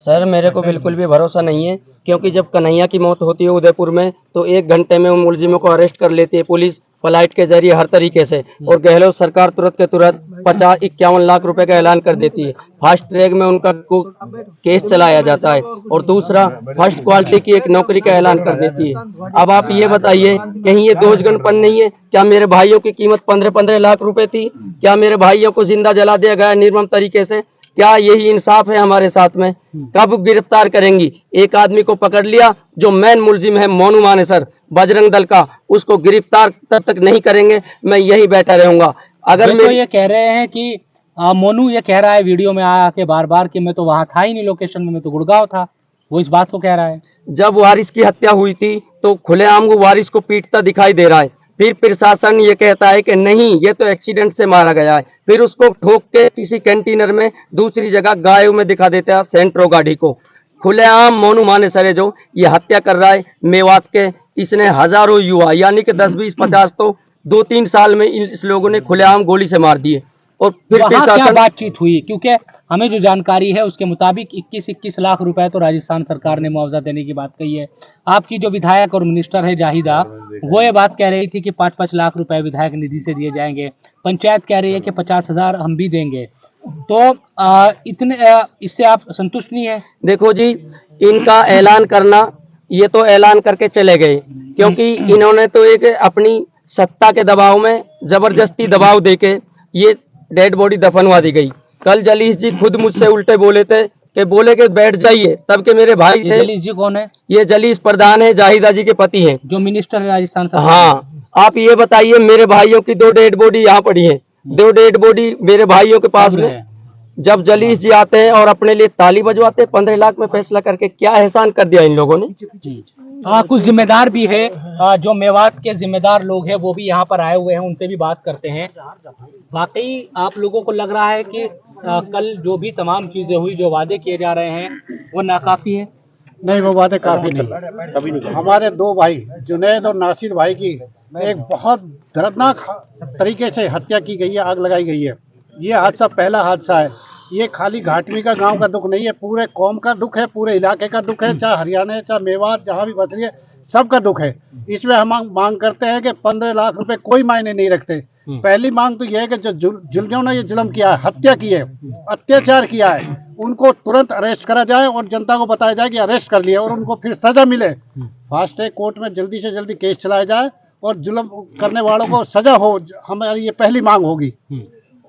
Sir मेरे को बिल्कुल भी भरोसा नहीं है, क्योंकि जब कन्हैया की मौत होती है उदयपुर में तो 1 घंटे में उन मुलजिमों को अरेस्ट कर लेती है पुलिस फ्लाइट के जरिए हर तरीके से, और गहलोत सरकार तुरंत के तुरंत 50-51 लाख रुपए का ऐलान कर देती है। फास्ट ट्रैक में उनका केस चलाया जाता है, और दूसरा फर्स्ट क्वालिटी की एक नौकरी का ऐलान कर देती है। अब आप ये बताइए, कहीं ये दोषगणपन नहीं है? क्या मेरे भाइयों की कीमत 15-15 लाख रुपए थी? क्या मेरे भाइयों को जिंदा जला दिया गया निर्मम तरीके से? क्या यही इंसाफ है हमारे साथ में? कब गिरफ्तार करेंगी? एक आदमी को पकड़ लिया जो मेन मुलजिम है मोनू मानेसर बजरंग दल का, उसको गिरफ्तार तब तक नहीं करेंगे मैं यही बैठा रहूंगा। अगर तो ये कह रहे हैं कि मोनू ये कह रहा है वीडियो में आके बार बार कि मैं तो वहां था ही नहीं लोकेशन में, मैं तो गुड़गांव था, वो इस बात को कह रहा है। जब वारिस की हत्या हुई थी तो खुलेआम वो वारिस को पीटता दिखाई दे रहा है, फिर प्रशासन ये कहता है कि नहीं ये तो एक्सीडेंट से मारा गया है, फिर उसको ठोक के किसी कंटेनर में दूसरी जगह गायों में दिखा देता है सेंट्रो गाड़ी को। खुलेआम मोनू मानेसर है जो ये हत्या कर रहा है मेवात के। इसने हजारों युवा यानी कि 10-20-50 तो 2-3 साल में इस लोगों ने खुलेआम गोली से मार दिए। और फिर वहाँ क्या प्रशासन बातचीत हुई? क्योंकि हमें जो जानकारी है उसके मुताबिक 21-21 लाख रुपए तो राजस्थान सरकार ने मुआवजा देने की बात कही है। आपकी जो विधायक और मिनिस्टर है जाहिदा, वो ये बात कह रही थी कि 5-5 लाख रुपए विधायक निधि से दिए जाएंगे। पंचायत कह रही है कि 50,000 हम भी देंगे। तो इससे आप संतुष्ट नहीं है? देखो जी, इनका ऐलान करना, ये तो ऐलान करके चले गए, क्योंकि इन्होंने तो एक अपनी सत्ता के दबाव में जबरदस्ती दबाव देके ये डेड बॉडी दफनवा दी गई। कल जलीस जी खुद मुझसे उल्टे बोले थे कि बोले कि बैठ जाइए, तब के मेरे भाई ये थे। जलीस जी कौन है? ये जलीस प्रधान है, जाहिदा जी के पति हैं। जो मिनिस्टर है राजस्थान सरकार में। हाँ, आप ये बताइए, मेरे भाइयों की 2 डेड बॉडी यहाँ पड़ी है, 2 डेड बॉडी मेरे भाइयों के पास कब्र में। है। जब जलीस जी आते हैं और अपने लिए ताली बजवाते हैं 15 लाख में फैसला करके, क्या एहसान कर दिया इन लोगों ने? कुछ जिम्मेदार भी है, जो मेवात के जिम्मेदार लोग हैं वो भी यहाँ पर आए हुए हैं, उनसे भी बात करते हैं। वाकई आप लोगों को लग रहा है कि कल जो भी तमाम चीजें हुई, जो वादे किए जा रहे हैं वो नाकाफी है? नहीं, वो बातें काफी नहीं। हमारे 2 भाई जुनैद और नासिर भाई की एक बहुत दर्दनाक तरीके से हत्या की गई है, आग लगाई गई है। ये हादसा पहला हादसा है। ये खाली घाटवी का गांव का दुख नहीं है, पूरे कौम का दुख है, पूरे इलाके का दुख है, चाहे हरियाणा है चाहे मेवात जहाँ भी बस रही है, सबका दुख है। इसमें हम मांग करते हैं कि 15 लाख रुपए कोई मायने नहीं रखते। पहली मांग तो यह है कि जो जुल्मियों ने ये जुल्म किया है, हत्या की है, अत्याचार किया है, उनको तुरंत अरेस्ट करा जाए और जनता को बताया जाए कि अरेस्ट कर लिया, और उनको फिर सजा मिले। फास्ट ट्रैक कोर्ट में जल्दी से जल्दी केस चलाया जाए और जुल्म करने वालों को सजा हो, हमारी ये पहली मांग होगी।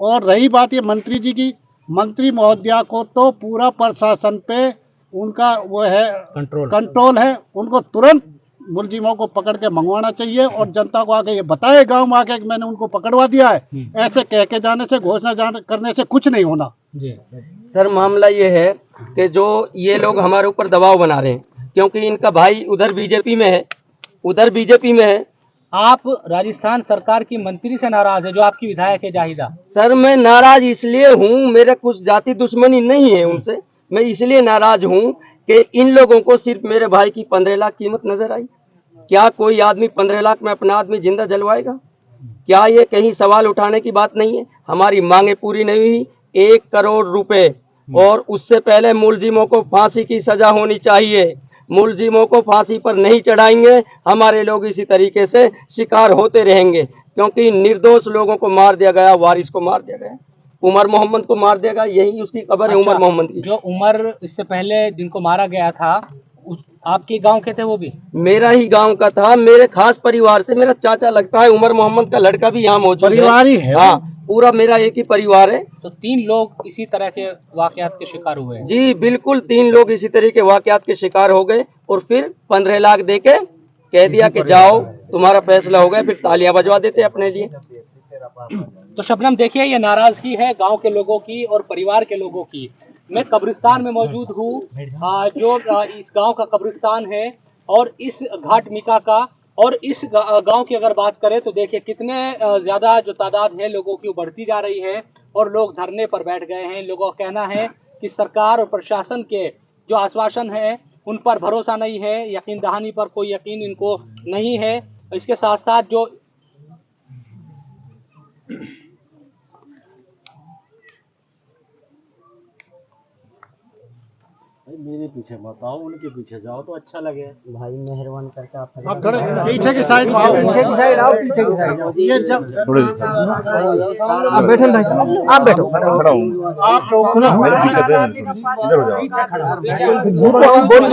और रही बात ये मंत्री जी की, मंत्री महोदया को तो पूरा प्रशासन पे उनका वो है कंट्रोल है, उनको तुरंत मुलजिमों को पकड़ के मंगवाना चाहिए और जनता को आके ये बताए गांव में आके कि मैंने उनको पकड़वा दिया है। ऐसे कह के जाने से, घोषणा करने से कुछ नहीं होना। सर मामला ये है कि जो ये लोग हमारे ऊपर दबाव बना रहे हैं, क्योंकि इनका भाई उधर बीजेपी में है, उधर बीजेपी में है। आप राजस्थान सरकार की मंत्री से नाराज है जो आपकी विधायक है जाहिदा? सर मैं नाराज इसलिए हूँ, मेरा कुछ जाति दुश्मनी नहीं है उनसे, मैं इसलिए नाराज हूँ कि इन लोगों को सिर्फ मेरे भाई की 15 लाख कीमत नजर आई। क्या कोई आदमी 15 लाख में अपना आदमी जिंदा जलवाएगा? क्या ये कहीं सवाल उठाने की बात नहीं है? हमारी मांगे पूरी नहीं हुई, 1 करोड़ रुपए, और उससे पहले मुलजिमों को फांसी की सजा होनी चाहिए। मुलजिमों को फांसी पर नहीं चढ़ाएंगे, हमारे लोग इसी तरीके से शिकार होते रहेंगे, क्योंकि निर्दोष लोगों को मार दिया गया, वारिस को मार दिया गया, उमर मोहम्मद को मार दिया गया, यही उसकी खबर है। उमर मोहम्मद की जो उमर इससे पहले जिनको मारा गया था, आपके गांव के थे वो भी? मेरा ही गांव का था, मेरे खास परिवार से, मेरा चाचा लगता है। उमर मोहम्मद का लड़का भी यहाँ मौजूद है, परिवार ही है। हाँ, पूरा मेरा एक ही परिवार है। तो 3 लोग इसी तरह के वाकयात के शिकार हुए हैं? जी बिल्कुल, 3 लोग इसी तरह के वाकयात के शिकार हो गए, और फिर 15 लाख देके कह दिया कि जाओ तुम्हारा फैसला हो गया, फिर तालियां बजवा देते अपने लिए। तो शबनम देखिए, ये नाराजगी है गांव के लोगों की और परिवार के लोगों की। मैं कब्रिस्तान में मौजूद हूँ, जो इस गांव का कब्रिस्तान है, और इस घाट मिका का, और इस गांव की अगर बात करें तो देखिए कितने ज्यादा जो तादाद है लोगों की वो बढ़ती जा रही है, और लोग धरने पर बैठ गए हैं। लोगों का कहना है कि सरकार और प्रशासन के जो आश्वासन है उन पर भरोसा नहीं है, यकीन दहानी पर कोई यकीन इनको नहीं है। इसके साथ साथ जो मेरे पीछे मत आओ, उनके पीछे जाओ तो अच्छा लगे। भाई मेहरबान करके आप आप थोड़े पीछे की साइड आओ, पीछे की साइड आओ, पीछे की साइड। ये जब आप बैठो भाई, आप बैठो। आप लोग मेरे पीछे इधर हो जाओ। हम बोल